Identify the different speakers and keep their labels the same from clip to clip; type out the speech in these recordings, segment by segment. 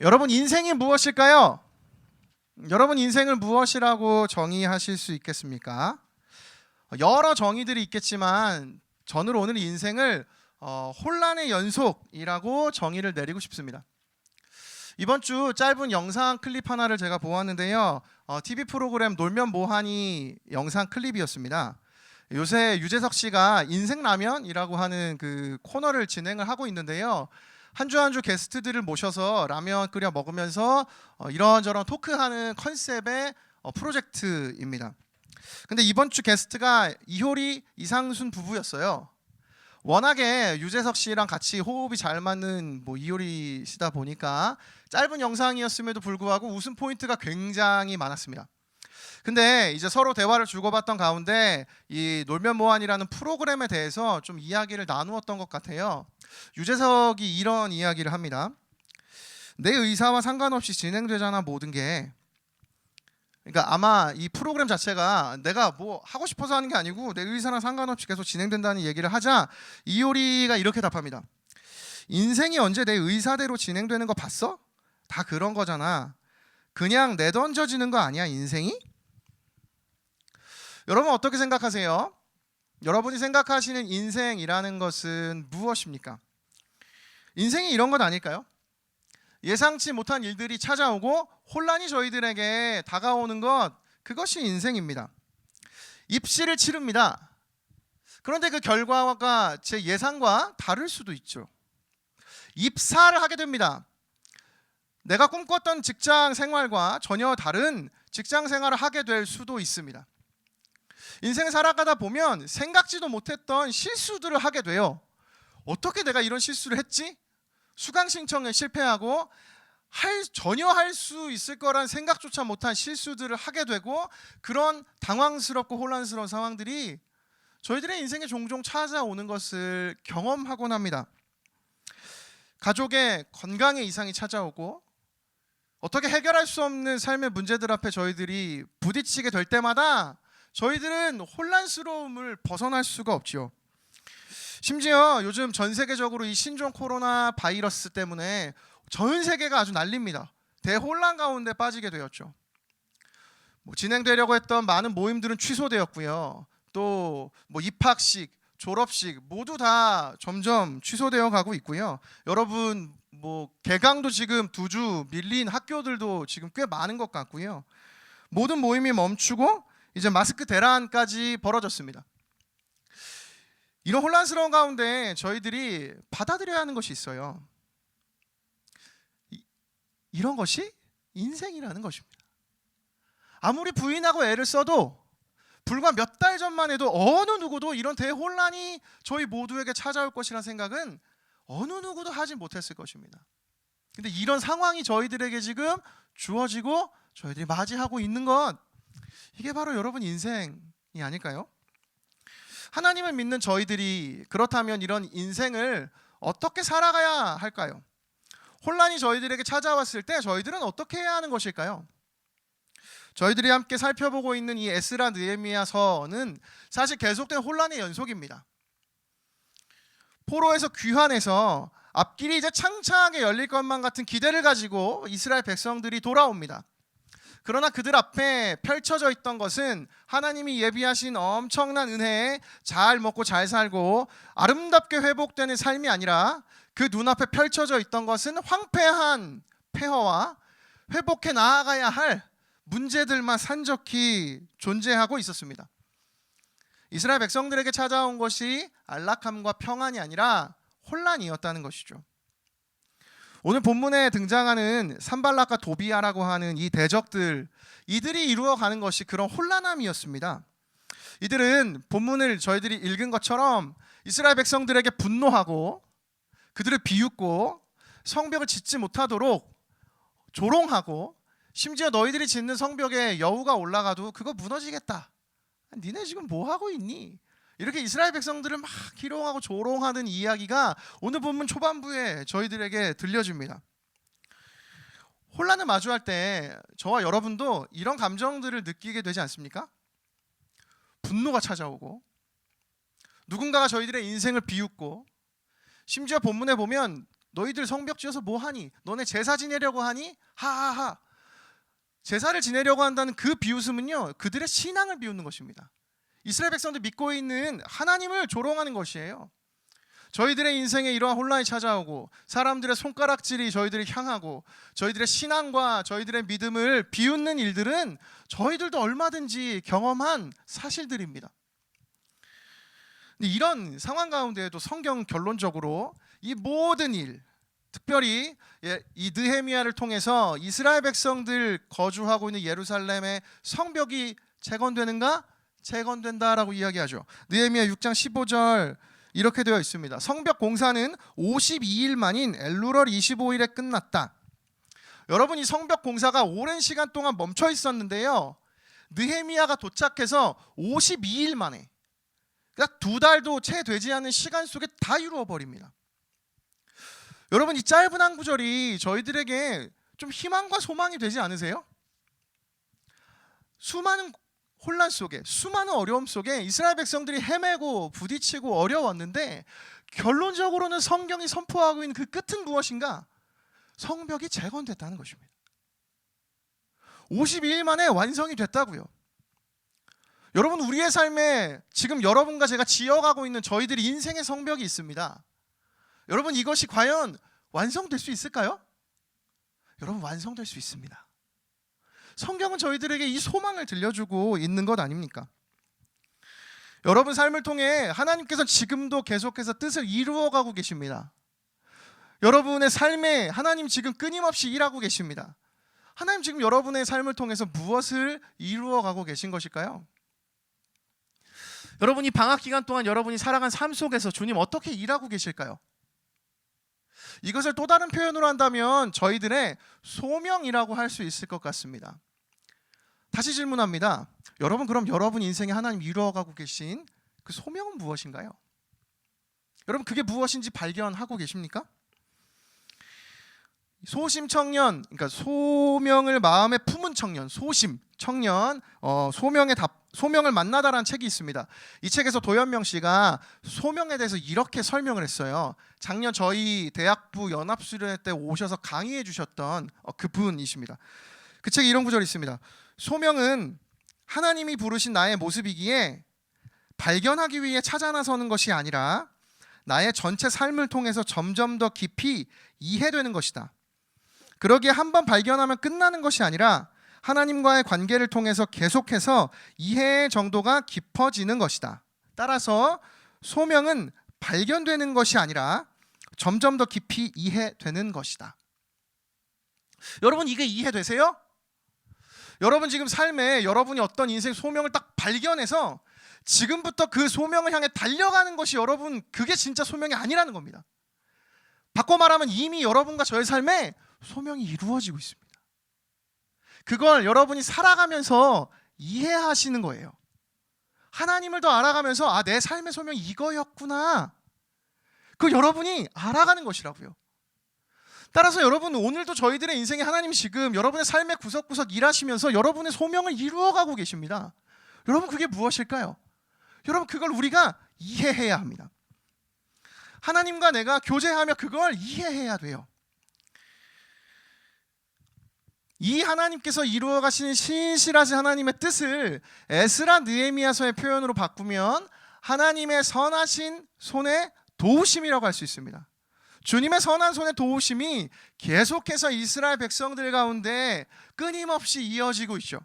Speaker 1: 여러분 인생이 무엇일까요? 여러분 인생을 무엇이라고 정의하실 수 있겠습니까? 여러 정의들이 있겠지만 저는 오늘 인생을 혼란의 연속이라고 정의를 내리고 싶습니다. 이번 주 짧은 영상 클립 하나를 제가 보았는데요. TV 프로그램 놀면 뭐하니 영상 클립이었습니다. 요새 유재석 씨가 인생라면이라고 하는 그 코너를 진행을 하고 있는데요. 한 주 한 주 게스트들을 모셔서 라면 끓여 먹으면서 이런저런 토크하는 컨셉의 프로젝트입니다. 근데 이번 주 게스트가 이효리, 이상순 부부였어요. 워낙에 유재석 씨랑 같이 호흡이 잘 맞는 이효리 씨다 보니까 짧은 영상이었음에도 불구하고 웃음 포인트가 굉장히 많았습니다. 근데 이제 서로 대화를 주고받던 가운데 이 놀면 뭐하니라는 프로그램에 대해서 좀 이야기를 나누었던 것 같아요. 유재석이 이런 이야기를 합니다. 내 의사와 상관없이 진행되잖아 모든 게. 그러니까 아마 이 프로그램 자체가 내가 뭐 하고 싶어서 하는 게 아니고 내 의사랑 상관없이 계속 진행된다는 얘기를 하자 이효리가 이렇게 답합니다. 인생이 언제 내 의사대로 진행되는 거 봤어? 다 그런 거잖아. 그냥 내던져지는 거 아니야 인생이? 여러분 어떻게 생각하세요? 여러분이 생각하시는 인생이라는 것은 무엇입니까? 인생이 이런 것 아닐까요? 예상치 못한 일들이 찾아오고 혼란이 저희들에게 다가오는 것, 그것이 인생입니다. 입시를 치릅니다. 그런데 그 결과가 제 예상과 다를 수도 있죠. 입사를 하게 됩니다. 내가 꿈꿨던 직장 생활과 전혀 다른 직장 생활을 하게 될 수도 있습니다. 인생 살아가다 보면 생각지도 못했던 실수들을 하게 돼요. 어떻게 내가 이런 실수를 했지? 수강 신청에 실패하고 전혀 할 수 있을 거란 생각조차 못한 실수들을 하게 되고 그런 당황스럽고 혼란스러운 상황들이 저희들의 인생에 종종 찾아오는 것을 경험하곤 합니다. 가족의 건강에 이상이 찾아오고 어떻게 해결할 수 없는 삶의 문제들 앞에 저희들이 부딪히게 될 때마다 저희들은 혼란스러움을 벗어날 수가 없죠. 심지어 요즘 전 세계적으로 이 신종 코로나 바이러스 때문에 전 세계가 아주 난립니다. 대혼란 가운데 빠지게 되었죠. 진행되려고 했던 많은 모임들은 취소되었고요. 또 입학식, 졸업식 모두 다 점점 취소되어 가고 있고요. 여러분 개강도 지금 2주 밀린 학교들도 지금 꽤 많은 것 같고요. 모든 모임이 멈추고 이제 마스크 대란까지 벌어졌습니다. 이런 혼란스러운 가운데 저희들이 받아들여야 하는 것이 있어요. 이런 것이 인생이라는 것입니다. 아무리 부인하고 애를 써도 불과 몇 달 전만 해도 어느 누구도 이런 대혼란이 저희 모두에게 찾아올 것이라는 생각은 어느 누구도 하지 못했을 것입니다. 근데 이런 상황이 저희들에게 지금 주어지고 저희들이 맞이하고 있는 것, 이게 바로 여러분 인생이 아닐까요? 하나님을 믿는 저희들이 그렇다면 이런 인생을 어떻게 살아가야 할까요? 혼란이 저희들에게 찾아왔을 때 저희들은 어떻게 해야 하는 것일까요? 저희들이 함께 살펴보고 있는 이 에스라 느헤미야서는 사실 계속된 혼란의 연속입니다. 포로에서 귀환해서 앞길이 이제 창창하게 열릴 것만 같은 기대를 가지고 이스라엘 백성들이 돌아옵니다. 그러나 그들 앞에 펼쳐져 있던 것은 하나님이 예비하신 엄청난 은혜에 잘 먹고 잘 살고 아름답게 회복되는 삶이 아니라 그 눈앞에 펼쳐져 있던 것은 황폐한 폐허와 회복해 나아가야 할 문제들만 산적히 존재하고 있었습니다. 이스라엘 백성들에게 찾아온 것이 안락함과 평안이 아니라 혼란이었다는 것이죠. 오늘 본문에 등장하는 산발락과 도비아라고 하는 이 대적들, 이들이 이루어가는 것이 그런 혼란함이었습니다. 이들은 본문을 저희들이 읽은 것처럼 이스라엘 백성들에게 분노하고 그들을 비웃고 성벽을 짓지 못하도록 조롱하고 심지어 너희들이 짓는 성벽에 여우가 올라가도 그거 무너지겠다. 니네 지금 뭐 하고 있니? 이렇게 이스라엘 백성들을 막 희롱하고 조롱하는 이야기가 오늘 본문 초반부에 저희들에게 들려집니다. 혼란을 마주할 때 저와 여러분도 이런 감정들을 느끼게 되지 않습니까? 분노가 찾아오고 누군가가 저희들의 인생을 비웃고 심지어 본문에 보면 너희들 성벽 지어서 뭐 하니? 너네 제사 지내려고 하니? 하하하. 제사를 지내려고 한다는 그 비웃음은요, 그들의 신앙을 비웃는 것입니다. 이스라엘 백성들 믿고 있는 하나님을 조롱하는 것이에요. 저희들의 인생에 이러한 혼란이 찾아오고 사람들의 손가락질이 저희들을 향하고 저희들의 신앙과 저희들의 믿음을 비웃는 일들은 저희들도 얼마든지 경험한 사실들입니다. 근데 이런 상황 가운데에도 성경 결론적으로 이 모든 일, 특별히 이 느헤미야를 통해서 이스라엘 백성들 거주하고 있는 예루살렘의 성벽이 재건되는가? 재건된다라고 이야기하죠. 느헤미야 6장 15절 이렇게 되어 있습니다. 성벽 공사는 52일 만인 엘루럴 25일에 끝났다. 여러분, 이 성벽 공사가 오랜 시간 동안 멈춰 있었는데요, 느헤미야가 도착해서 52일 만에, 그러니까 2달도 채 되지 않은 시간 속에 다 이루어 버립니다. 여러분, 이 짧은 한 구절이 저희들에게 좀 희망과 소망이 되지 않으세요? 수많은 혼란 속에, 수많은 어려움 속에 이스라엘 백성들이 헤매고 부딪히고 어려웠는데 결론적으로는 성경이 선포하고 있는 그 끝은 무엇인가? 성벽이 재건됐다는 것입니다. 52일 만에 완성이 됐다고요. 여러분, 우리의 삶에 지금 여러분과 제가 지어가고 있는 저희들의 인생의 성벽이 있습니다. 여러분, 이것이 과연 완성될 수 있을까요? 여러분, 완성될 수 있습니다. 성경은 저희들에게 이 소망을 들려주고 있는 것 아닙니까? 여러분 삶을 통해 하나님께서 지금도 계속해서 뜻을 이루어가고 계십니다. 여러분의 삶에 하나님 지금 끊임없이 일하고 계십니다. 하나님 지금 여러분의 삶을 통해서 무엇을 이루어가고 계신 것일까요? 여러분이 방학 기간 동안 여러분이 살아간 삶 속에서 주님 어떻게 일하고 계실까요? 이것을 또 다른 표현으로 한다면 저희들의 소명이라고 할 수 있을 것 같습니다. 다시 질문합니다. 여러분, 그럼 여러분 인생에 하나님 이루어가고 계신 그 소명은 무엇인가요? 여러분, 그게 무엇인지 발견하고 계십니까? 소심 청년, 그러니까 소명을 마음에 품은 청년, 소심 청년, 소명을 만나다라는 책이 있습니다. 이 책에서 도연명 씨가 소명에 대해서 이렇게 설명을 했어요. 작년 저희 대학부 연합수련회 때 오셔서 강의해 주셨던 그분이십니다. 그 책에 이런 구절이 있습니다. 소명은 하나님이 부르신 나의 모습이기에 발견하기 위해 찾아 나서는 것이 아니라 나의 전체 삶을 통해서 점점 더 깊이 이해되는 것이다. 그러기에 한번 발견하면 끝나는 것이 아니라 하나님과의 관계를 통해서 계속해서 이해의 정도가 깊어지는 것이다. 따라서 소명은 발견되는 것이 아니라 점점 더 깊이 이해되는 것이다. 여러분, 이게 이해되세요? 여러분 지금 삶에 여러분이 어떤 인생 소명을 딱 발견해서 지금부터 그 소명을 향해 달려가는 것이 여러분, 그게 진짜 소명이 아니라는 겁니다. 바꿔 말하면 이미 여러분과 저의 삶에 소명이 이루어지고 있습니다. 그걸 여러분이 살아가면서 이해하시는 거예요. 하나님을 더 알아가면서 내 삶의 소명이 이거였구나, 그걸 여러분이 알아가는 것이라고요. 따라서 여러분, 오늘도 저희들의 인생에 하나님이 지금 여러분의 삶의 구석구석 일하시면서 여러분의 소명을 이루어가고 계십니다. 여러분, 그게 무엇일까요? 여러분, 그걸 우리가 이해해야 합니다. 하나님과 내가 교제하며 그걸 이해해야 돼요. 이 하나님께서 이루어 가시는 신실하신 하나님의 뜻을 에스라 느헤미야서의 표현으로 바꾸면 하나님의 선하신 손의 도우심이라고 할 수 있습니다. 주님의 선한 손의 도우심이 계속해서 이스라엘 백성들 가운데 끊임없이 이어지고 있죠.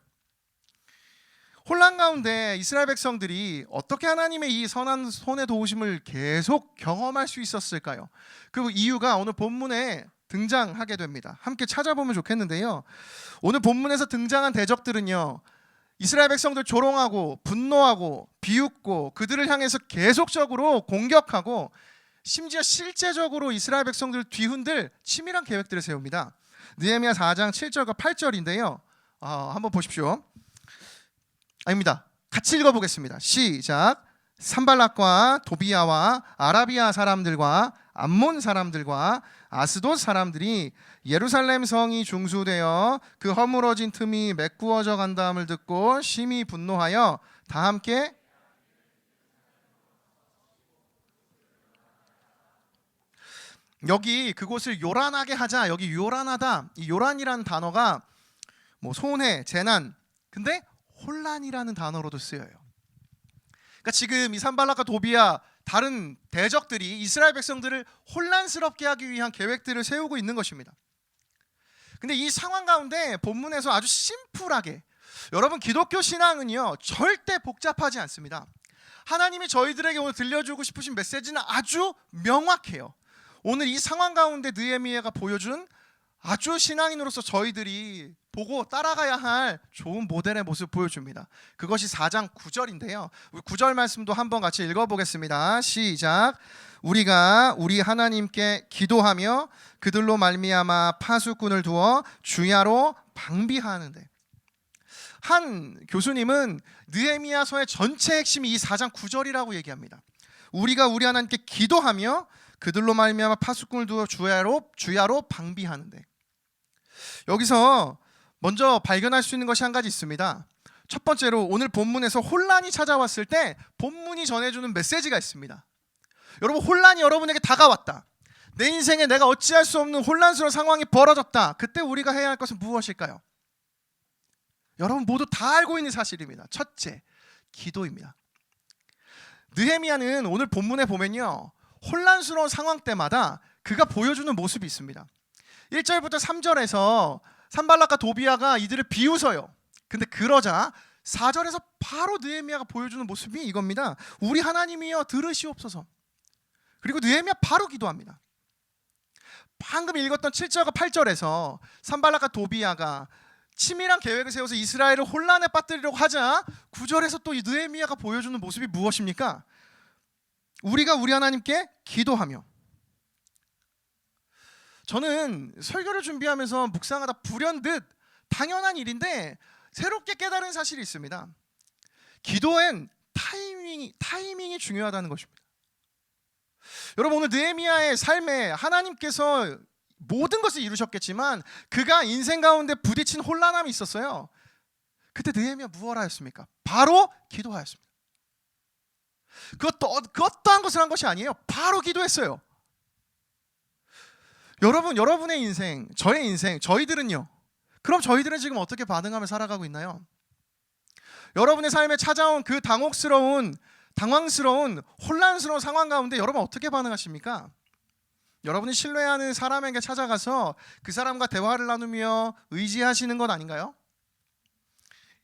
Speaker 1: 혼란 가운데 이스라엘 백성들이 어떻게 하나님의 이 선한 손의 도우심을 계속 경험할 수 있었을까요? 그 이유가 오늘 본문에 등장하게 됩니다. 함께 찾아보면 좋겠는데요, 오늘 본문에서 등장한 대적들은요, 이스라엘 백성들 조롱하고 분노하고 비웃고 그들을 향해서 계속적으로 공격하고 심지어 실제적으로 이스라엘 백성들을 뒤흔들 치밀한 계획들을 세웁니다. 느헤미야 4장 7절과 8절인데요, 한번 보십시오. 아닙니다. 같이 읽어보겠습니다. 시작. 산발락과 도비야와 아라비아 사람들과 암몬 사람들과 아스돗 사람들이 예루살렘 성이 중수되어 그 허물어진 틈이 메꾸어져 간다함을 듣고 심히 분노하여 다 함께 여기 그곳을 요란하게 하자. 여기 요란하다. 이 요란이라는 단어가 뭐 손해, 재난, 근데 혼란이라는 단어로도 쓰여요. 그러니까 지금 이 산발락과 도비아 다른 대적들이 이스라엘 백성들을 혼란스럽게 하기 위한 계획들을 세우고 있는 것입니다. 근데 이 상황 가운데 본문에서 아주 심플하게, 여러분 기독교 신앙은요 절대 복잡하지 않습니다. 하나님이 저희들에게 오늘 들려주고 싶으신 메시지는 아주 명확해요. 오늘 이 상황 가운데 느헤미야가 보여준 아주 신앙인으로서 저희들이 보고 따라가야 할 좋은 모델의 모습 보여줍니다. 그것이 4장 9절인데요. 우리 9절 말씀도 한번 같이 읽어보겠습니다. 시작. 우리가 우리 하나님께 기도하며 그들로 말미암아 파수꾼을 두어 주야로 방비하는데. 한 교수님은 느헤미야서의 전체 핵심이 이 4장 9절이라고 얘기합니다. 우리가 우리 하나님께 기도하며 그들로 말미암아 파수꾼을 두어 주야로 방비하는데. 여기서 먼저 발견할 수 있는 것이 한 가지 있습니다. 첫 번째로 오늘 본문에서 혼란이 찾아왔을 때 본문이 전해주는 메시지가 있습니다. 여러분, 혼란이 여러분에게 다가왔다. 내 인생에 내가 어찌할 수 없는 혼란스러운 상황이 벌어졌다. 그때 우리가 해야 할 것은 무엇일까요? 여러분 모두 다 알고 있는 사실입니다. 첫째, 기도입니다. 느헤미야는 오늘 본문에 보면요, 혼란스러운 상황 때마다 그가 보여주는 모습이 있습니다. 1절부터 3절에서 산발락과 도비아가 이들을 비웃어요. 근데 그러자 4절에서 바로 느헤미야가 보여주는 모습이 이겁니다. 우리 하나님이여 들으시옵소서. 그리고 느헤미야 바로 기도합니다. 방금 읽었던 7절과 8절에서 산발락과 도비아가 치밀한 계획을 세워서 이스라엘을 혼란에 빠뜨리려고 하자 9절에서 또 이 느헤미야가 보여주는 모습이 무엇입니까? 우리가 우리 하나님께 기도하며. 저는 설교를 준비하면서 묵상하다 불현듯 당연한 일인데 새롭게 깨달은 사실이 있습니다. 기도엔 타이밍이 중요하다는 것입니다. 여러분, 오늘 느헤미야의 삶에 하나님께서 모든 것을 이루셨겠지만 그가 인생 가운데 부딪힌 혼란함이 있었어요. 그때 느헤미야 무엇을 하였습니까? 바로 기도하였습니다. 그 어떠한 것을 한 것이 아니에요. 바로 기도했어요. 여러분, 여러분의 인생, 저의 인생, 저희들은요, 그럼 저희들은 지금 어떻게 반응하며 살아가고 있나요? 여러분의 삶에 찾아온 그 당황스러운 혼란스러운 상황 가운데 여러분 어떻게 반응하십니까? 여러분이 신뢰하는 사람에게 찾아가서 그 사람과 대화를 나누며 의지하시는 것 아닌가요?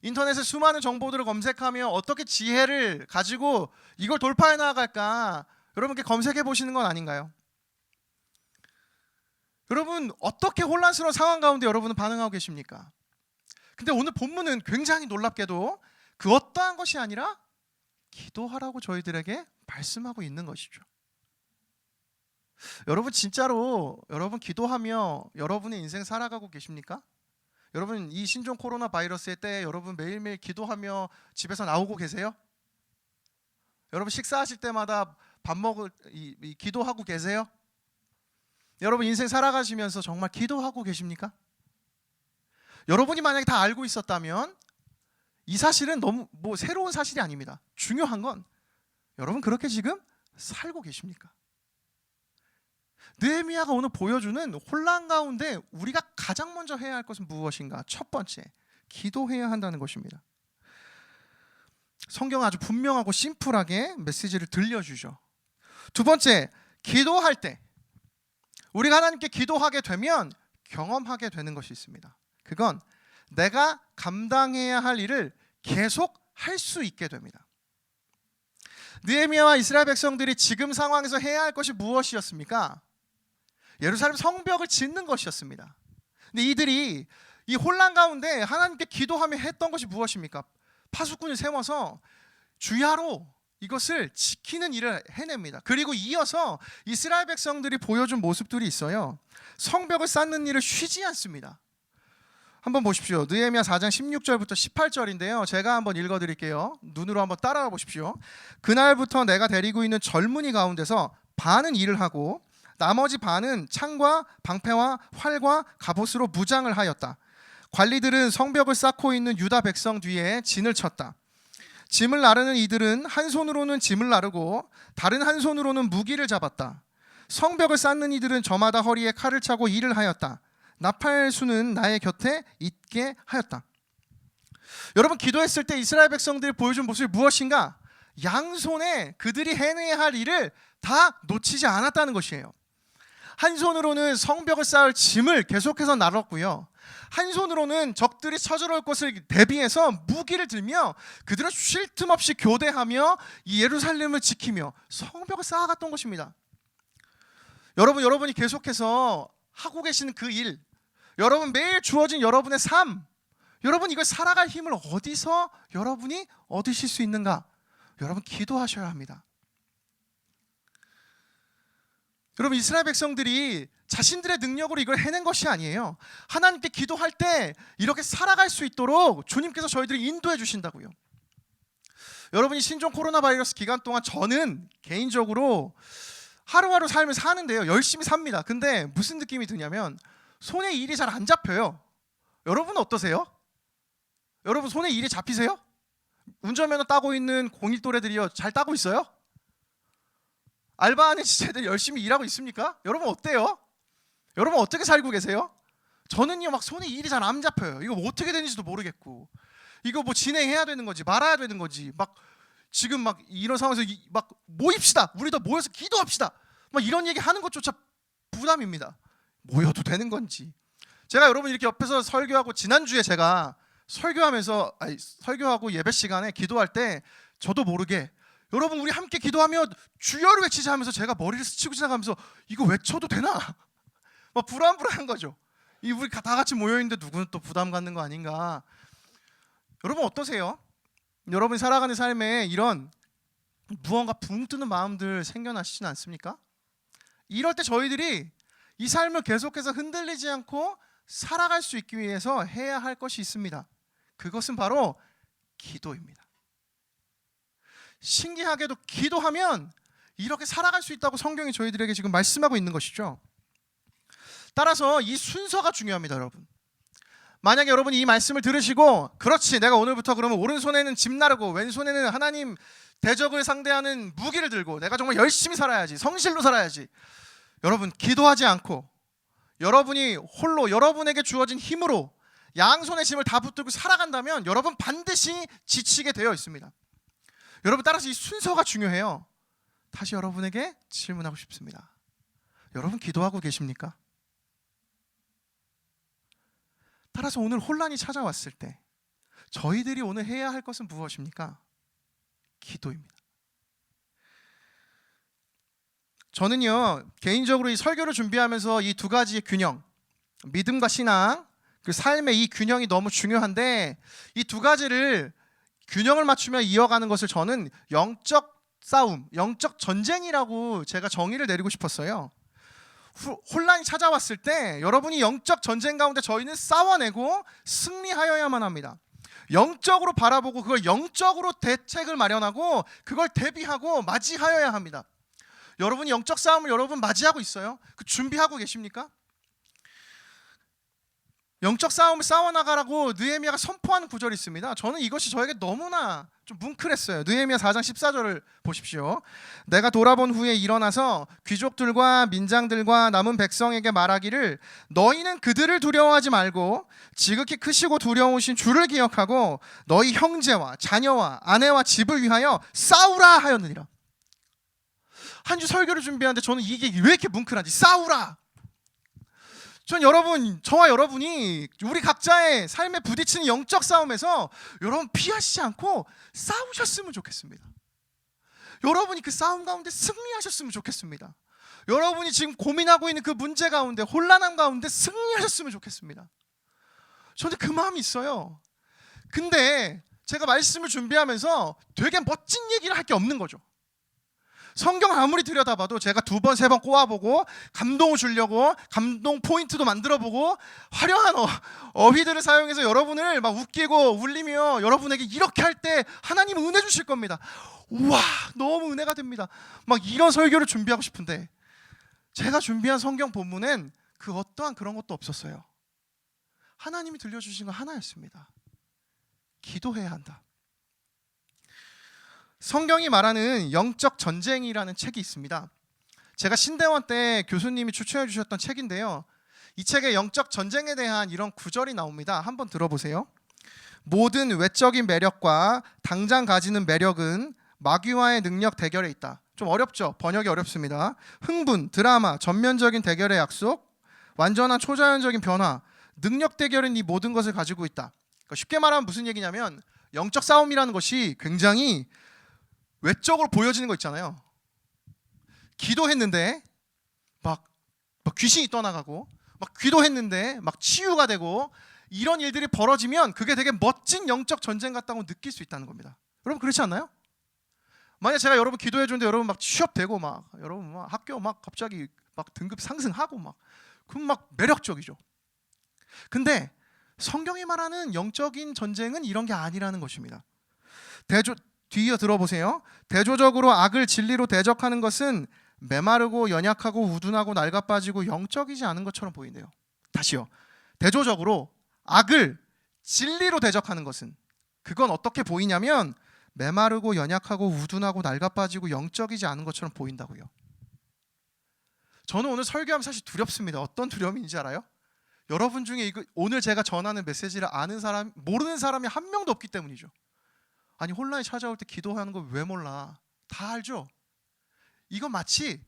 Speaker 1: 인터넷에 수많은 정보들을 검색하며 어떻게 지혜를 가지고 이걸 돌파해 나갈까 여러분께 검색해 보시는 건 아닌가요? 여러분, 어떻게 혼란스러운 상황 가운데 여러분은 반응하고 계십니까? 근데 오늘 본문은 굉장히 놀랍게도 그 어떠한 것이 아니라 기도하라고 저희들에게 말씀하고 있는 것이죠. 여러분, 진짜로 여러분 기도하며 여러분의 인생 살아가고 계십니까? 여러분, 이 신종 코로나 바이러스의 때에 여러분 매일매일 기도하며 집에서 나오고 계세요? 여러분 식사하실 때마다 기도하고 계세요? 여러분 인생 살아가시면서 정말 기도하고 계십니까? 여러분이 만약에 다 알고 있었다면 이 사실은 너무 새로운 사실이 아닙니다. 중요한 건 여러분 그렇게 지금 살고 계십니까? 느헤미야가 오늘 보여주는 혼란 가운데 우리가 가장 먼저 해야 할 것은 무엇인가? 첫 번째, 기도해야 한다는 것입니다. 성경은 아주 분명하고 심플하게 메시지를 들려주죠. 두 번째, 기도할 때 우리가 하나님께 기도하게 되면 경험하게 되는 것이 있습니다. 그건 내가 감당해야 할 일을 계속 할 수 있게 됩니다. 느헤미야와 이스라엘 백성들이 지금 상황에서 해야 할 것이 무엇이었습니까? 예루살렘 성벽을 짓는 것이었습니다. 근데 이들이 이 혼란 가운데 하나님께 기도하며 했던 것이 무엇입니까? 파수꾼을 세워서 주야로 이것을 지키는 일을 해냅니다. 그리고 이어서 이스라엘 백성들이 보여준 모습들이 있어요. 성벽을 쌓는 일을 쉬지 않습니다. 한번 보십시오. 느헤미야 4장 16절부터 18절인데요. 제가 한번 읽어드릴게요. 눈으로 한번 따라가 보십시오. 그날부터 내가 데리고 있는 젊은이 가운데서 반은 일을 하고 나머지 반은 창과 방패와 활과 갑옷으로 무장을 하였다. 관리들은 성벽을 쌓고 있는 유다 백성 뒤에 진을 쳤다. 짐을 나르는 이들은 한 손으로는 짐을 나르고 다른 한 손으로는 무기를 잡았다. 성벽을 쌓는 이들은 저마다 허리에 칼을 차고 일을 하였다. 나팔수는 나의 곁에 있게 하였다. 여러분, 기도했을 때 이스라엘 백성들이 보여준 모습이 무엇인가? 양손에 그들이 해내야 할 일을 다 놓치지 않았다는 것이에요. 한 손으로는 성벽을 쌓을 짐을 계속해서 나눴고요, 한 손으로는 적들이 쳐들어올 것을 대비해서 무기를 들며 그들은 쉴 틈 없이 교대하며 이 예루살렘을 지키며 성벽을 쌓아갔던 것입니다. 여러분이 계속해서 하고 계시는 그 일, 여러분 매일 주어진 여러분의 삶, 여러분 이걸 살아갈 힘을 어디서 여러분이 얻으실 수 있는가? 여러분 기도하셔야 합니다. 여러분, 이스라엘 백성들이 자신들의 능력으로 이걸 해낸 것이 아니에요. 하나님께 기도할 때 이렇게 살아갈 수 있도록 주님께서 저희들을 인도해 주신다고요. 여러분이 신종 코로나 바이러스 기간 동안 저는 개인적으로 하루하루 삶을 사는데요, 열심히 삽니다. 근데 무슨 느낌이 드냐면 손에 일이 잘 안 잡혀요. 여러분 어떠세요? 여러분 손에 일이 잡히세요? 운전면허 따고 있는 01 또래들이요, 잘 따고 있어요? 알바하는 지체들 열심히 일하고 있습니까? 여러분 어때요? 여러분 어떻게 살고 계세요? 저는요, 막 손에 일이 잘 안 잡혀요. 이거 뭐 어떻게 되는지도 모르겠고, 이거 뭐 진행해야 되는 건지 말아야 되는 건지, 막 지금 막 이런 상황에서 막 모입시다, 우리 더 모여서 기도합시다, 막 이런 얘기 하는 것조차 부담입니다. 모여도 되는 건지. 제가 여러분 이렇게 옆에서 설교하고, 지난주에 제가 설교하고 예배 시간에 기도할 때 저도 모르게 여러분 우리 함께 기도하며 주여를 외치자 하면서 제가 머리를 스치고 지나가면서 이거 외쳐도 되나? 막 불안불안한 거죠. 우리 다 같이 모여있는데 누구는 또 부담 갖는 거 아닌가? 여러분 어떠세요? 여러분이 살아가는 삶에 이런 무언가 붕 뜨는 마음들 생겨나시진 않습니까? 이럴 때 저희들이 이 삶을 계속해서 흔들리지 않고 살아갈 수 있기 위해서 해야 할 것이 있습니다. 그것은 바로 기도입니다. 신기하게도 기도하면 이렇게 살아갈 수 있다고 성경이 저희들에게 지금 말씀하고 있는 것이죠. 따라서 이 순서가 중요합니다, 여러분. 만약에 여러분이 이 말씀을 들으시고, 그렇지, 내가 오늘부터 그러면 오른손에는 짐 나르고 왼손에는 하나님 대적을 상대하는 무기를 들고 내가 정말 열심히 살아야지, 성실로 살아야지, 여러분 기도하지 않고 여러분이 홀로 여러분에게 주어진 힘으로 양손의 짐을 다 붙들고 살아간다면 여러분 반드시 지치게 되어 있습니다. 여러분, 따라서 이 순서가 중요해요. 다시 여러분에게 질문하고 싶습니다. 여러분 기도하고 계십니까? 따라서 오늘 혼란이 찾아왔을 때 저희들이 오늘 해야 할 것은 무엇입니까? 기도입니다. 저는요, 개인적으로 이 설교를 준비하면서 이 두 가지의 균형, 믿음과 신앙, 그 삶의 이 균형이 너무 중요한데, 이 두 가지를 균형을 맞추며 이어가는 것을 저는 영적 싸움, 영적 전쟁이라고 제가 정의를 내리고 싶었어요. 혼란이 찾아왔을 때 여러분이 영적 전쟁 가운데 저희는 싸워내고 승리하여야만 합니다. 영적으로 바라보고 그걸 영적으로 대책을 마련하고 그걸 대비하고 맞이하여야 합니다. 여러분이 영적 싸움을 여러분 맞이하고 있어요? 그 준비하고 계십니까? 영적 싸움을 싸워나가라고 느헤미야가 선포하는 구절이 있습니다. 저는 이것이 저에게 너무나 좀 뭉클했어요. 느헤미야 4장 14절을 보십시오. 내가 돌아본 후에 일어나서 귀족들과 민장들과 남은 백성에게 말하기를, 너희는 그들을 두려워하지 말고 지극히 크시고 두려우신 주를 기억하고 너희 형제와 자녀와 아내와 집을 위하여 싸우라 하였느니라. 한 주 설교를 준비하는데 저는 이게 왜 이렇게 뭉클한지, 싸우라. 전 저와 여러분이 우리 각자의 삶에 부딪히는 영적 싸움에서 여러분 피하시지 않고 싸우셨으면 좋겠습니다. 여러분이 그 싸움 가운데 승리하셨으면 좋겠습니다. 여러분이 지금 고민하고 있는 그 문제 가운데, 혼란함 가운데 승리하셨으면 좋겠습니다. 저는 그 마음이 있어요. 근데 제가 말씀을 준비하면서 되게 멋진 얘기를 할 게 없는 거죠. 성경 아무리 들여다봐도 제가 2번, 3번 꼬아보고 감동을 주려고 감동 포인트도 만들어보고 화려한 어휘들을 사용해서 여러분을 막 웃기고 울리며 여러분에게 이렇게 할 때 하나님은 은혜 주실 겁니다. 우와, 너무 은혜가 됩니다. 막 이런 설교를 준비하고 싶은데 제가 준비한 성경 본문엔 그 어떠한 그런 것도 없었어요. 하나님이 들려주신 건 하나였습니다. 기도해야 한다. 성경이 말하는 영적 전쟁이라는 책이 있습니다. 제가 신대원 때 교수님이 추천해 주셨던 책인데요. 이 책에 영적 전쟁에 대한 이런 구절이 나옵니다. 한번 들어보세요. 모든 외적인 매력과 당장 가지는 매력은 마귀와의 능력 대결에 있다. 좀 어렵죠? 번역이 어렵습니다. 흥분, 드라마, 전면적인 대결의 약속, 완전한 초자연적인 변화, 능력 대결은 이 모든 것을 가지고 있다. 그러니까 쉽게 말하면 무슨 얘기냐면 영적 싸움이라는 것이 굉장히 외적으로 보여지는 거 있잖아요. 기도했는데 막 귀신이 떠나가고, 막 기도했는데 막 치유가 되고, 이런 일들이 벌어지면 그게 되게 멋진 영적 전쟁 같다고 느낄 수 있다는 겁니다. 여러분 그렇지 않나요? 만약 제가 여러분 기도해 주는데 여러분 막 취업되고, 막 여러분 막 학교 막 갑자기 막 등급 상승하고, 그럼 막 매력적이죠. 근데 성경이 말하는 영적인 전쟁은 이런 게 아니라는 것입니다. 뒤에 들어보세요. 대조적으로 악을 진리로 대적하는 것은 메마르고 연약하고 우둔하고 낡아빠지고 영적이지 않은 것처럼 보인대요. 다시요. 대조적으로 악을 진리로 대적하는 것은, 그건 어떻게 보이냐면 메마르고 연약하고 우둔하고 낡아빠지고 영적이지 않은 것처럼 보인다고요. 저는 오늘 설교하면 사실 두렵습니다. 어떤 두려움인지 알아요? 여러분 중에 오늘 제가 전하는 메시지를 아는 사람, 모르는 사람이 한 명도 없기 때문이죠. 아니 혼란이 찾아올 때 기도하는 걸 왜 몰라? 다 알죠? 이건 마치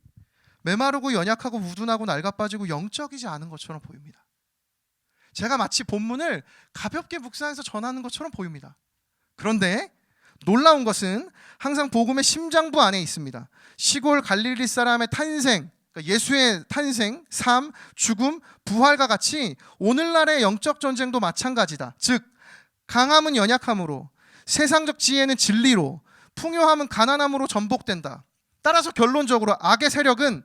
Speaker 1: 메마르고 연약하고 우둔하고 낡아빠지고 영적이지 않은 것처럼 보입니다. 제가 마치 본문을 가볍게 묵상해서 전하는 것처럼 보입니다. 그런데 놀라운 것은 항상 복음의 심장부 안에 있습니다. 시골 갈릴리 사람의 탄생, 그러니까 예수의 탄생, 삶, 죽음, 부활과 같이 오늘날의 영적 전쟁도 마찬가지다. 즉 강함은 연약함으로, 세상적 지혜는 진리로, 풍요함은 가난함으로 전복된다. 따라서 결론적으로 악의 세력은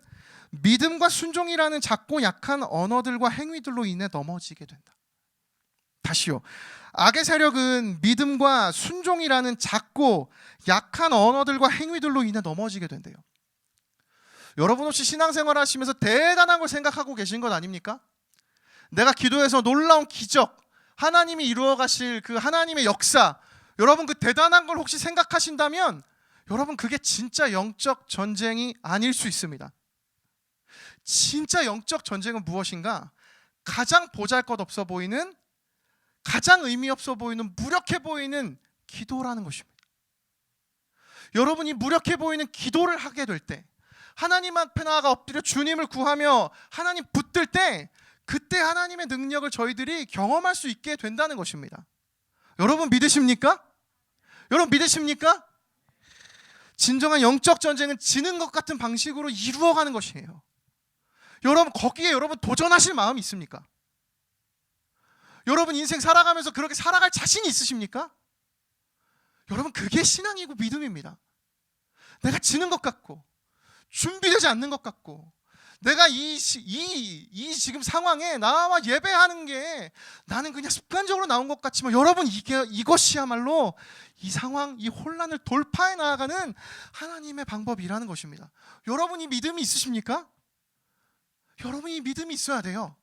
Speaker 1: 믿음과 순종이라는 작고 약한 언어들과 행위들로 인해 넘어지게 된다. 다시요. 악의 세력은 믿음과 순종이라는 작고 약한 언어들과 행위들로 인해 넘어지게 된대요. 여러분 혹시 신앙생활 하시면서 대단한 걸 생각하고 계신 것 아닙니까? 내가 기도해서 놀라운 기적, 하나님이 이루어 가실 그 하나님의 역사, 여러분 그 대단한 걸 혹시 생각하신다면 여러분 그게 진짜 영적 전쟁이 아닐 수 있습니다. 진짜 영적 전쟁은 무엇인가? 가장 보잘것없어 보이는, 가장 의미 없어 보이는, 무력해 보이는 기도라는 것입니다. 여러분이 무력해 보이는 기도를 하게 될 때, 하나님 앞에 나아가 엎드려 주님을 구하며 하나님 붙들 때, 그때 하나님의 능력을 저희들이 경험할 수 있게 된다는 것입니다. 여러분 믿으십니까? 여러분 믿으십니까? 진정한 영적 전쟁은 지는 것 같은 방식으로 이루어가는 것이에요. 여러분 거기에 여러분 도전하실 마음이 있습니까? 여러분 인생 살아가면서 그렇게 살아갈 자신이 있으십니까? 여러분 그게 신앙이고 믿음입니다. 내가 지는 것 같고 준비되지 않는 것 같고, 내가 이 지금 상황에 나와 예배하는 게 나는 그냥 습관적으로 나온 것 같지만, 여러분 이것이야말로 이 상황, 이 혼란을 돌파해 나아가는 하나님의 방법이라는 것입니다. 여러분이 믿음이 있으십니까? 여러분이 믿음이 있어야 돼요.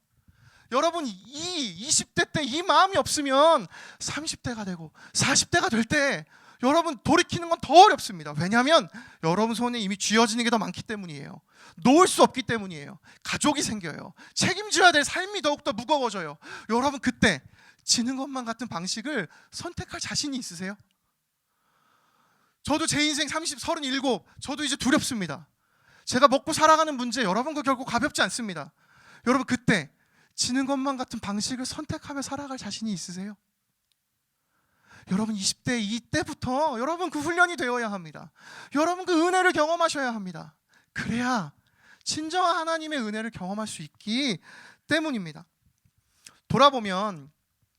Speaker 1: 여러분 이 20대 때 이 마음이 없으면 30대가 되고 40대가 될 때 여러분 돌이키는 건 더 어렵습니다. 왜냐하면 여러분 손에 이미 쥐어지는 게 더 많기 때문이에요. 놓을 수 없기 때문이에요. 가족이 생겨요. 책임져야 될 삶이 더욱더 무거워져요. 여러분 그때 지는 것만 같은 방식을 선택할 자신이 있으세요? 저도 제 인생 37, 저도 이제 두렵습니다. 제가 먹고 살아가는 문제, 여러분 그 결코 가볍지 않습니다. 여러분 그때 지는 것만 같은 방식을 선택하며 살아갈 자신이 있으세요? 여러분 20대 이때부터 여러분 그 훈련이 되어야 합니다. 여러분 그 은혜를 경험하셔야 합니다. 그래야 진정한 하나님의 은혜를 경험할 수 있기 때문입니다. 돌아보면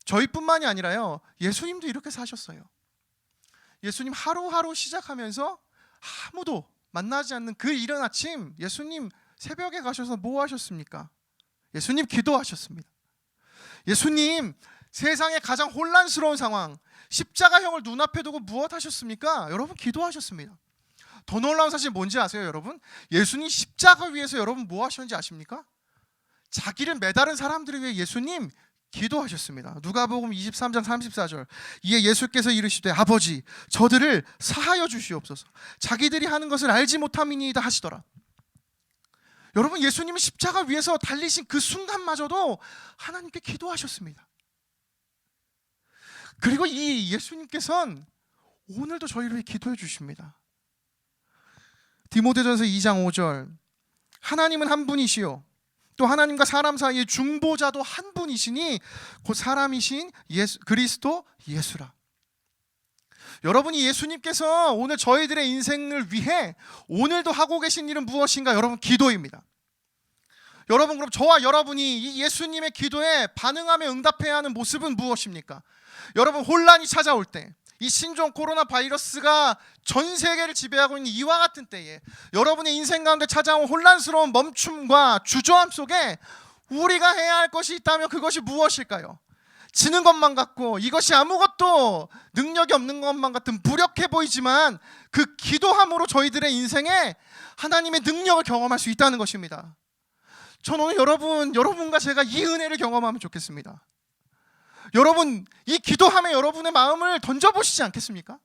Speaker 1: 저희뿐만이 아니라요, 예수님도 이렇게 사셨어요. 예수님 하루하루 시작하면서 아무도 만나지 않는 그 이른 아침, 예수님 새벽에 가셔서 뭐 하셨습니까? 예수님 기도하셨습니다. 예수님 세상의 가장 혼란스러운 상황, 십자가형을 눈앞에 두고 무엇 하셨습니까? 여러분 기도하셨습니다. 더 놀라운 사실 뭔지 아세요, 여러분? 예수님 십자가 위에서 여러분 뭐 하셨는지 아십니까? 자기를 매다른 사람들을 위해 예수님 기도하셨습니다. 누가복음 23장 34절. 이에 예수께서 이르시되 아버지 저들을 사하여 주시옵소서. 자기들이 하는 것을 알지 못함이니이다 하시더라. 여러분, 예수님이 십자가 위에서 달리신 그 순간마저도 하나님께 기도하셨습니다. 그리고 이 예수님께서는 오늘도 저희를 위해 기도해 주십니다. 디모데전서 2장 5절, 하나님은 한 분이시요 또 하나님과 사람 사이의 중보자도 한 분이시니 곧 사람이신 그리스도 예수라. 여러분이 예수님께서 오늘 저희들의 인생을 위해 오늘도 하고 계신 일은 무엇인가? 여러분, 기도입니다. 여러분, 그럼 저와 여러분이 이 예수님의 기도에 반응하며 응답해야 하는 모습은 무엇입니까? 여러분, 혼란이 찾아올 때, 이 신종 코로나 바이러스가 전 세계를 지배하고 있는 이와 같은 때에 여러분의 인생 가운데 찾아온 혼란스러운 멈춤과 주저함 속에 우리가 해야 할 것이 있다면 그것이 무엇일까요? 지는 것만 같고 이것이 아무것도 능력이 없는 것만 같은 무력해 보이지만 그 기도함으로 저희들의 인생에 하나님의 능력을 경험할 수 있다는 것입니다. 저는 오늘 여러분과 제가 이 은혜를 경험하면 좋겠습니다. 여러분, 이 기도함에 여러분의 마음을 던져보시지 않겠습니까?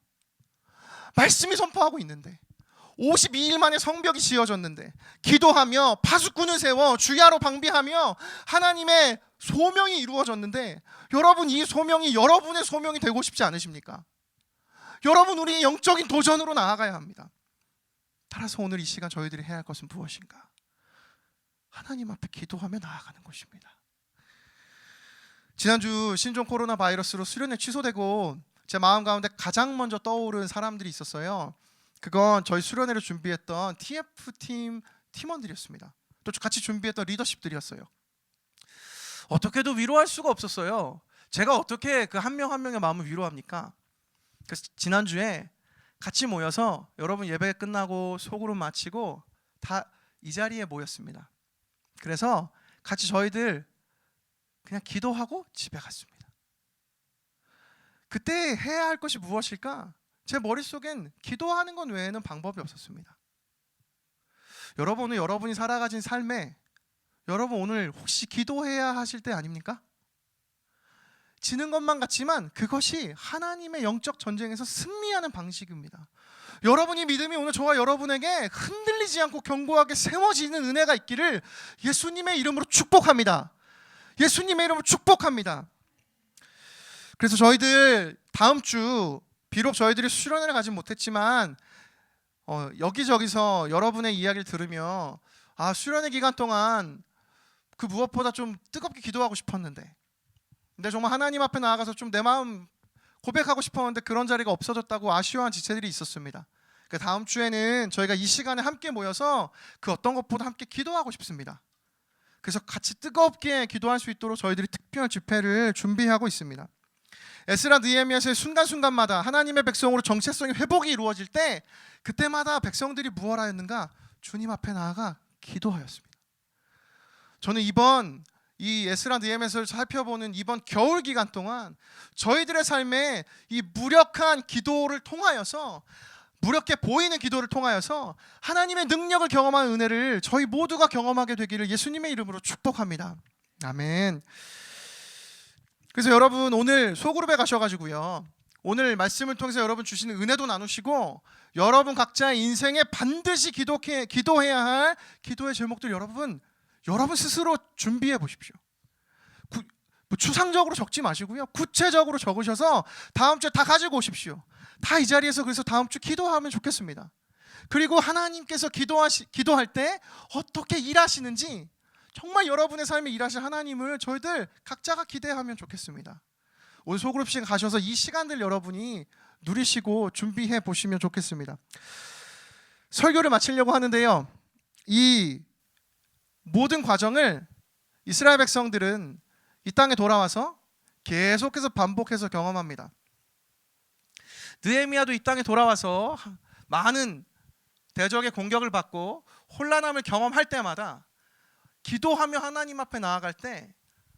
Speaker 1: 말씀이 선포하고 있는데 52일 만에 성벽이 지어졌는데 기도하며 파수꾼을 세워 주야로 방비하며 하나님의 소명이 이루어졌는데 여러분, 이 소명이 여러분의 소명이 되고 싶지 않으십니까? 여러분, 우리의 영적인 도전으로 나아가야 합니다. 따라서 오늘 이 시간 저희들이 해야 할 것은 무엇인가? 하나님 앞에 기도하며 나아가는 것입니다. 지난주 신종 코로나 바이러스로 수련회 취소되고 제 마음 가운데 가장 먼저 떠오른 사람들이 있었어요. 그건 저희 수련회를 준비했던 TF팀 팀원들이었습니다. 또 같이 준비했던 리더십들이었어요. 어떻게도 위로할 수가 없었어요. 제가 어떻게 그 한 명 한 명의 마음을 위로합니까? 그래서 지난주에 같이 모여서 여러분 예배 끝나고 소그룹 마치고 다 이 자리에 모였습니다. 그래서 같이 저희들 그냥 기도하고 집에 갔습니다. 그때 해야 할 것이 무엇일까? 제 머릿속엔 기도하는 것 외에는 방법이 없었습니다. 여러분은 여러분이 살아가신 삶에 여러분 오늘 혹시 기도해야 하실 때 아닙니까? 지는 것만 같지만 그것이 하나님의 영적 전쟁에서 승리하는 방식입니다. 여러분의 믿음이 오늘 저와 여러분에게 흔들리지 않고 견고하게 세워지는 은혜가 있기를 예수님의 이름으로 축복합니다. 예수님의 이름으로 축복합니다. 그래서 저희들 다음 주 비록 저희들이 수련회를 가지 못했지만 여기저기서 여러분의 이야기를 들으며 수련회 기간 동안 그 무엇보다 좀 뜨겁게 기도하고 싶었는데 근데 정말 하나님 앞에 나아가서 좀 내 마음 고백하고 싶었는데 그런 자리가 없어졌다고 아쉬워한 지체들이 있었습니다. 다음 주에는 저희가 이 시간에 함께 모여서 그 어떤 것보다 함께 기도하고 싶습니다. 그래서 같이 뜨겁게 기도할 수 있도록 저희들이 특별 집회를 준비하고 있습니다. 에스라 느헤미야서의 순간순간마다 하나님의 백성으로 정체성의 회복이 이루어질 때 그때마다 백성들이 무엇 하였는가? 주님 앞에 나아가 기도하였습니다. 저는 이번 이 에스라 느헤미야서를 살펴보는 이번 겨울 기간 동안 저희들의 삶에 이 무력한 기도를 통하여서 무력해 보이는 기도를 통하여서 하나님의 능력을 경험하는 은혜를 저희 모두가 경험하게 되기를 예수님의 이름으로 축복합니다. 아멘. 그래서 여러분 오늘 소그룹에 가셔가지고요, 오늘 말씀을 통해서 여러분 주시는 은혜도 나누시고 여러분 각자의 인생에 반드시 기도해야 할 기도의 제목들 여러분 스스로 준비해 보십시오. 추상적으로 적지 마시고요, 구체적으로 적으셔서 다음 주에 다 가지고 오십시오. 다 이 자리에서 그래서 다음 주 기도하면 좋겠습니다. 그리고 하나님께서 기도할 때 어떻게 일하시는지 정말 여러분의 삶에 일하실 하나님을 저희들 각자가 기대하면 좋겠습니다. 오늘 소그룹씩 가셔서 이 시간들 여러분이 누리시고 준비해 보시면 좋겠습니다. 설교를 마치려고 하는데요, 이 모든 과정을 이스라엘 백성들은 이 땅에 돌아와서 계속해서 반복해서 경험합니다. 느헤미야도 이 땅에 돌아와서 많은 대적의 공격을 받고 혼란함을 경험할 때마다 기도하며 하나님 앞에 나아갈 때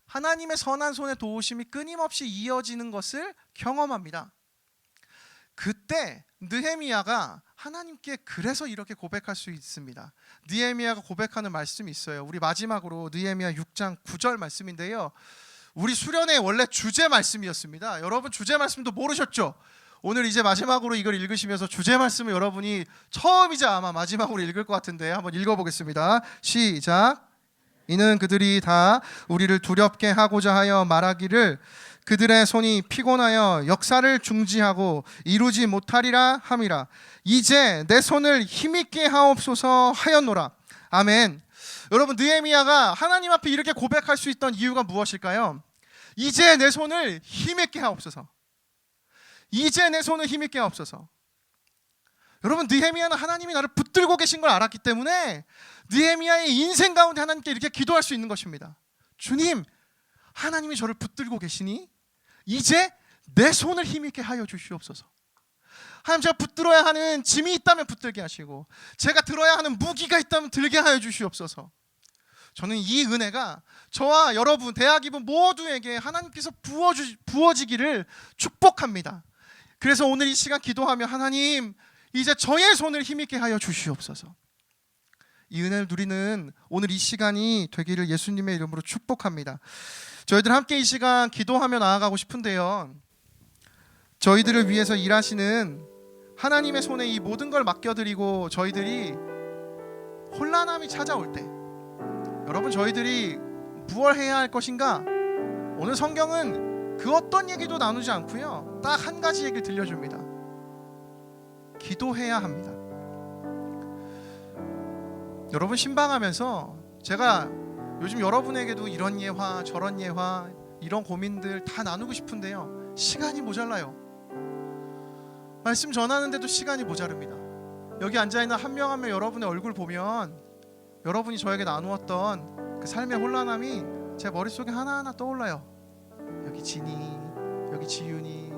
Speaker 1: 하나님의 선한 손의 도우심이 끊임없이 이어지는 것을 경험합니다. 그때 느헤미야가 하나님께 그래서 이렇게 고백할 수 있습니다. 느헤미야가 고백하는 말씀이 있어요. 우리 마지막으로 느헤미야 6장 9절 말씀인데요, 우리 수련회 원래 주제 말씀이었습니다. 여러분 주제 말씀도 모르셨죠? 오늘 이제 마지막으로 이걸 읽으시면서 주제 말씀을 여러분이 처음이자 아마 마지막으로 읽을 것 같은데 한번 읽어보겠습니다. 시작. 이는 그들이 다 우리를 두렵게 하고자 하여 말하기를 그들의 손이 피곤하여 역사를 중지하고 이루지 못하리라 함이라. 이제 내 손을 힘있게 하옵소서 하였노라. 아멘. 여러분, 느헤미야가 하나님 앞에 이렇게 고백할 수 있던 이유가 무엇일까요? 이제 내 손을 힘있게 하옵소서. 이제 내 손을 힘있게 하옵소서. 여러분, 느헤미야는 하나님이 나를 붙들고 계신 걸 알았기 때문에 느헤미야의 인생 가운데 하나님께 이렇게 기도할 수 있는 것입니다. 주님, 하나님이 저를 붙들고 계시니 이제 내 손을 힘있게 하여 주시옵소서. 하나님, 제가 붙들어야 하는 짐이 있다면 붙들게 하시고 제가 들어야 하는 무기가 있다면 들게 하여 주시옵소서. 저는 이 은혜가 저와 여러분, 대학이분 모두에게 하나님께서 부어지기를 축복합니다. 그래서 오늘 이 시간 기도하며 하나님, 이제 저의 손을 힘있게 하여 주시옵소서. 이 은혜를 누리는 오늘 이 시간이 되기를 예수님의 이름으로 축복합니다. 저희들 함께 이 시간 기도하며 나아가고 싶은데요, 저희들을 위해서 일하시는 하나님의 손에 이 모든 걸 맡겨드리고 저희들이 혼란함이 찾아올 때 여러분, 저희들이 무엇을 해야 할 것인가? 오늘 성경은 그 어떤 얘기도 나누지 않고요, 딱 한 가지 얘기를 들려줍니다. 기도해야 합니다. 여러분, 신방하면서 제가 요즘 여러분에게도 이런 예화 저런 예화 이런 고민들 다 나누고 싶은데요, 시간이 모자라요. 말씀 전하는데도 시간이 모자릅니다. 여기 앉아있는 한 명 한 명 여러분의 얼굴 보면 여러분이 저에게 나누었던 그 삶의 혼란함이 제 머릿속에 하나하나 떠올라요. 여기 진이, 여기 지윤이,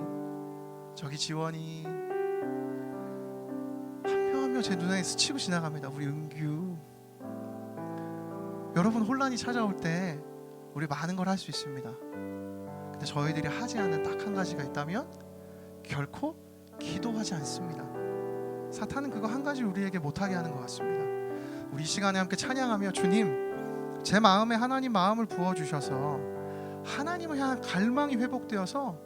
Speaker 1: 저기 지원이, 한 명 한 명 제 눈에 스치고 지나갑니다. 우리 은규. 여러분, 혼란이 찾아올 때 우리 많은 걸 할 수 있습니다. 근데 저희들이 하지 않는 딱 한 가지가 있다면 결코 기도하지 않습니다. 사탄은 그거 한 가지 우리에게 못하게 하는 것 같습니다. 우리 이 시간에 함께 찬양하며, 주님, 제 마음에 하나님 마음을 부어주셔서 하나님을 향한 갈망이 회복되어서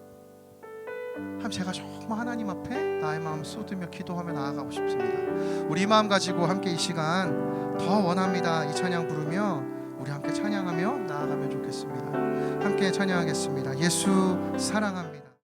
Speaker 1: 제가 정말 하나님 앞에 나의 마음 쏟으며 기도하며 나아가고 싶습니다. 우리 이 마음 가지고 함께 이 시간 더 원합니다. 이 찬양 부르며 우리 함께 찬양하며 나아가면 좋겠습니다. 함께 찬양하겠습니다. 예수 사랑합니다.